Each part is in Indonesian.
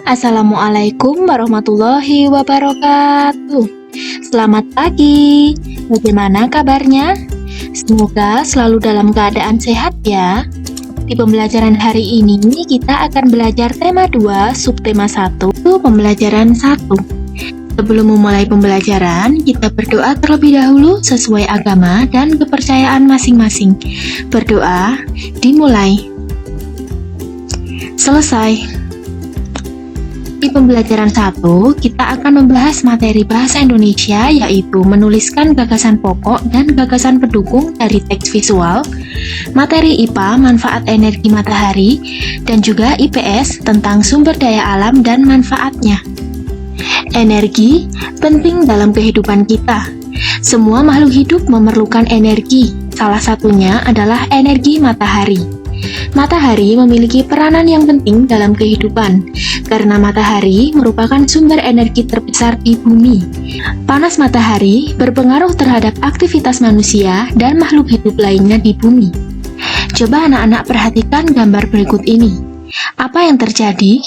Assalamualaikum warahmatullahi wabarakatuh. Selamat pagi. Bagaimana kabarnya? Semoga selalu dalam keadaan sehat ya. Di pembelajaran hari ini kita akan belajar tema 2, subtema 1, pembelajaran 1. Sebelum memulai pembelajaran, kita berdoa terlebih dahulu sesuai agama dan kepercayaan masing-masing. Berdoa dimulai. Selesai. Di pembelajaran 1, kita akan membahas materi bahasa Indonesia, yaitu menuliskan gagasan pokok dan gagasan pendukung dari teks visual, materi IPA manfaat energi matahari, dan juga IPS tentang sumber daya alam dan manfaatnya. Energi penting dalam kehidupan kita. Semua makhluk hidup memerlukan energi, salah satunya adalah energi matahari. Matahari memiliki peranan yang penting dalam kehidupan, karena matahari merupakan sumber energi terbesar di bumi. Panas matahari berpengaruh terhadap aktivitas manusia dan makhluk hidup lainnya di bumi. Coba anak-anak perhatikan gambar berikut ini. Apa yang terjadi?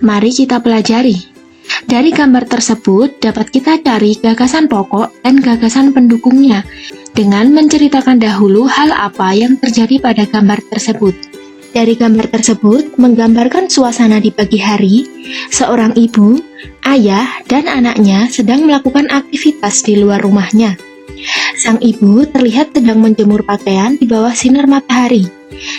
Mari kita pelajari. Dari gambar tersebut dapat kita cari gagasan pokok dan gagasan pendukungnya dengan menceritakan dahulu hal apa yang terjadi pada gambar tersebut. Dari gambar tersebut menggambarkan suasana di pagi hari, seorang ibu, ayah, dan anaknya sedang melakukan aktivitas di luar rumahnya. Sang ibu terlihat sedang menjemur pakaian di bawah sinar matahari.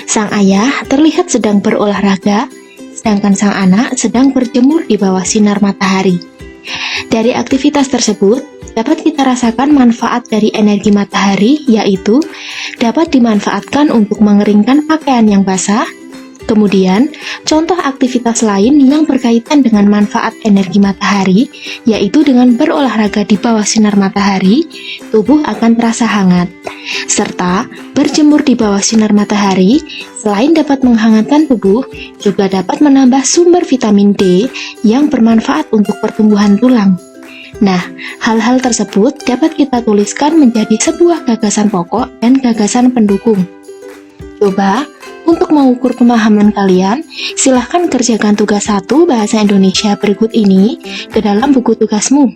Sang ayah terlihat sedang berolahraga, sedangkan sang anak sedang berjemur di bawah sinar matahari. Dari aktivitas tersebut, dapat kita rasakan manfaat dari energi matahari, yaitu dapat dimanfaatkan untuk mengeringkan pakaian yang basah. Kemudian, contoh aktivitas lain yang berkaitan dengan manfaat energi matahari, yaitu dengan berolahraga di bawah sinar matahari, tubuh akan terasa hangat. Serta, berjemur di bawah sinar matahari, selain dapat menghangatkan tubuh, juga dapat menambah sumber vitamin D yang bermanfaat untuk pertumbuhan tulang. Nah, hal-hal tersebut dapat kita tuliskan menjadi sebuah gagasan pokok dan gagasan pendukung. Coba, untuk mengukur pemahaman kalian, silahkan kerjakan tugas 1 Bahasa Indonesia berikut ini ke dalam buku tugasmu.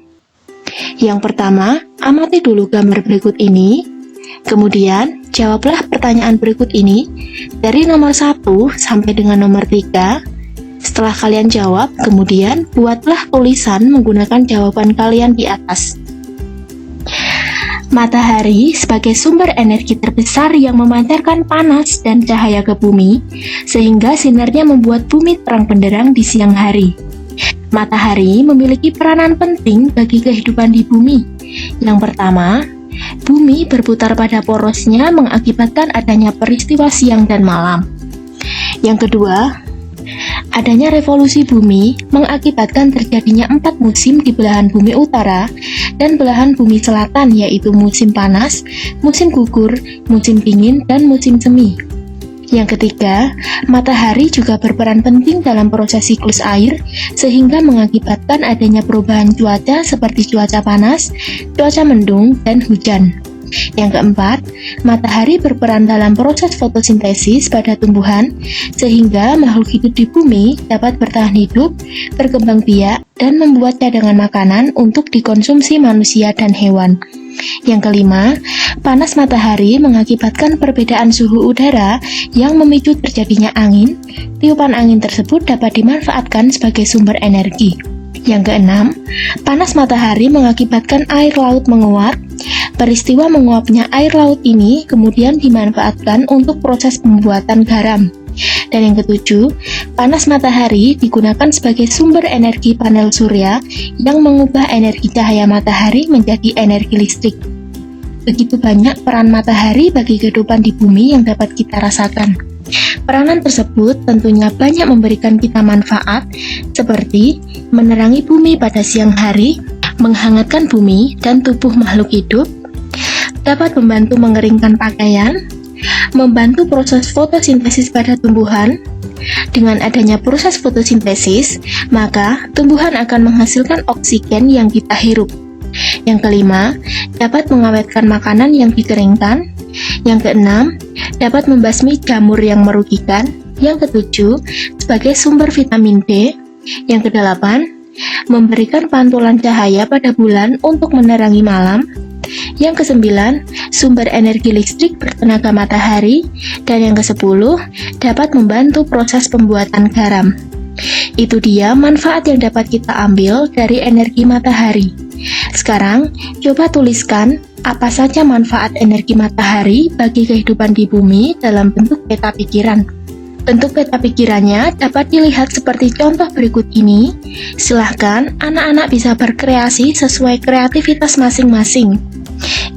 Yang pertama, amati dulu gambar berikut ini. Kemudian, jawablah pertanyaan berikut ini dari nomor 1 sampai dengan nomor 3. Setelah kalian jawab, kemudian buatlah tulisan menggunakan jawaban kalian di atas. Matahari sebagai sumber energi terbesar yang memancarkan panas dan cahaya ke bumi, sehingga sinarnya membuat bumi terang benderang di siang hari. Matahari memiliki peranan penting bagi kehidupan di bumi. Yang pertama, bumi berputar pada porosnya mengakibatkan adanya peristiwa siang dan malam. Yang kedua, adanya revolusi bumi mengakibatkan terjadinya 4 musim di belahan bumi utara dan belahan bumi selatan, yaitu musim panas, musim gugur, musim dingin, dan musim semi. Yang ketiga, matahari juga berperan penting dalam proses siklus air, sehingga mengakibatkan adanya perubahan cuaca seperti cuaca panas, cuaca mendung, dan hujan. Yang keempat, matahari berperan dalam proses fotosintesis pada tumbuhan, sehingga makhluk hidup di bumi dapat bertahan hidup, berkembang biak, dan membuat cadangan makanan untuk dikonsumsi manusia dan hewan. Yang kelima, panas matahari mengakibatkan perbedaan suhu udara yang memicu terjadinya angin. Tiupan angin tersebut dapat dimanfaatkan sebagai sumber energi. Yang keenam, panas matahari mengakibatkan air laut menguap. Peristiwa menguapnya air laut ini kemudian dimanfaatkan untuk proses pembuatan garam. Dan yang ketujuh, panas matahari digunakan sebagai sumber energi panel surya yang mengubah energi cahaya matahari menjadi energi listrik. Begitu banyak peran matahari bagi kehidupan di bumi yang dapat kita rasakan. Peranan tersebut tentunya banyak memberikan kita manfaat, seperti menerangi bumi pada siang hari, menghangatkan bumi dan tubuh makhluk hidup, dapat membantu mengeringkan pakaian, membantu proses fotosintesis pada tumbuhan. Dengan adanya proses fotosintesis, maka tumbuhan akan menghasilkan oksigen yang kita hirup. Yang kelima, dapat mengawetkan makanan yang dikeringkan. Yang keenam, dapat membasmi jamur yang merugikan. Yang ketujuh, sebagai sumber vitamin D. Yang kedelapan, memberikan pantulan cahaya pada bulan untuk menerangi malam. Yang kesembilan, sumber energi listrik bertenaga matahari. Dan yang kesepuluh, dapat membantu proses pembuatan garam. Itu dia manfaat yang dapat kita ambil dari energi matahari. Sekarang, coba tuliskan apa saja manfaat energi matahari bagi kehidupan di bumi dalam bentuk peta pikiran. Bentuk peta pikirannya dapat dilihat seperti contoh berikut ini. Silahkan anak-anak bisa berkreasi sesuai kreativitas masing-masing.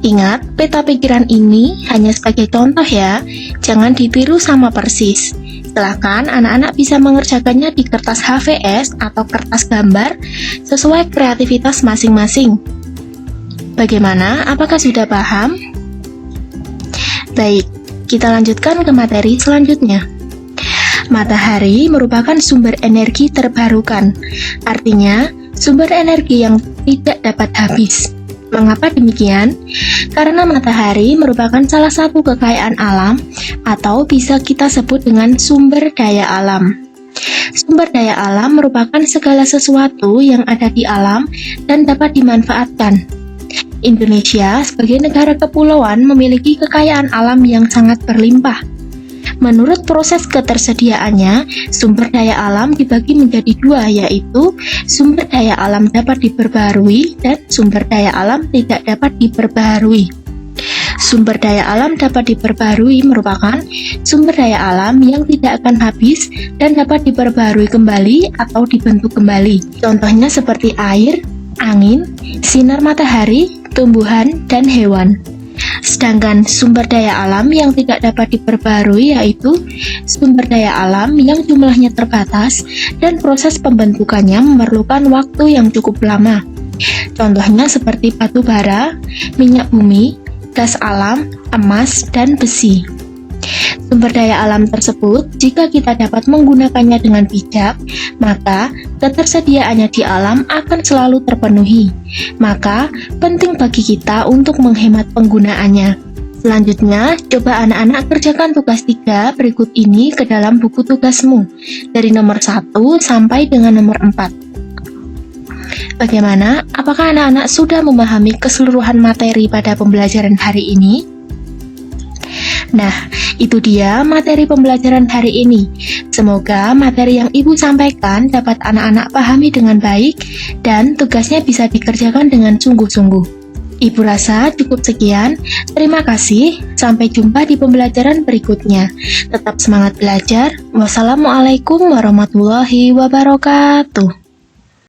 Ingat, peta pikiran ini hanya sebagai contoh ya, jangan ditiru sama persis. Silahkan anak-anak bisa mengerjakannya di kertas HVS atau kertas gambar sesuai kreativitas masing-masing. Bagaimana? Apakah sudah paham? Baik, kita lanjutkan ke materi selanjutnya. Matahari merupakan sumber energi terbarukan, artinya sumber energi yang tidak dapat habis. Mengapa demikian? Karena matahari merupakan salah satu kekayaan alam atau bisa kita sebut dengan sumber daya alam. Sumber daya alam merupakan segala sesuatu yang ada di alam dan dapat dimanfaatkan. Indonesia sebagai negara kepulauan memiliki kekayaan alam yang sangat berlimpah. Menurut proses ketersediaannya, sumber daya alam dibagi menjadi dua, yaitu sumber daya alam dapat diperbaharui dan sumber daya alam tidak dapat diperbaharui. Sumber daya alam dapat diperbaharui merupakan sumber daya alam yang tidak akan habis dan dapat diperbaharui kembali atau dibentuk kembali. Contohnya seperti air, angin, sinar matahari, tumbuhan, dan hewan. Sedangkan sumber daya alam yang tidak dapat diperbaharui yaitu sumber daya alam yang jumlahnya terbatas dan proses pembentukannya memerlukan waktu yang cukup lama. Contohnya seperti batu bara, minyak bumi, gas alam, emas, dan besi. Sumber daya alam tersebut, jika kita dapat menggunakannya dengan bijak, maka ketersediaannya di alam akan selalu terpenuhi. Maka, penting bagi kita untuk menghemat penggunaannya. Selanjutnya, coba anak-anak kerjakan tugas 3 berikut ini ke dalam buku tugasmu, dari nomor 1 sampai dengan nomor 4. Bagaimana? Apakah anak-anak sudah memahami keseluruhan materi pada pembelajaran hari ini? Nah, itu dia materi pembelajaran hari ini. Semoga materi yang Ibu sampaikan dapat anak-anak pahami dengan baik dan tugasnya bisa dikerjakan dengan sungguh-sungguh. Ibu rasa cukup sekian. Terima kasih. Sampai jumpa di pembelajaran berikutnya. Tetap semangat belajar. Wassalamualaikum warahmatullahi wabarakatuh.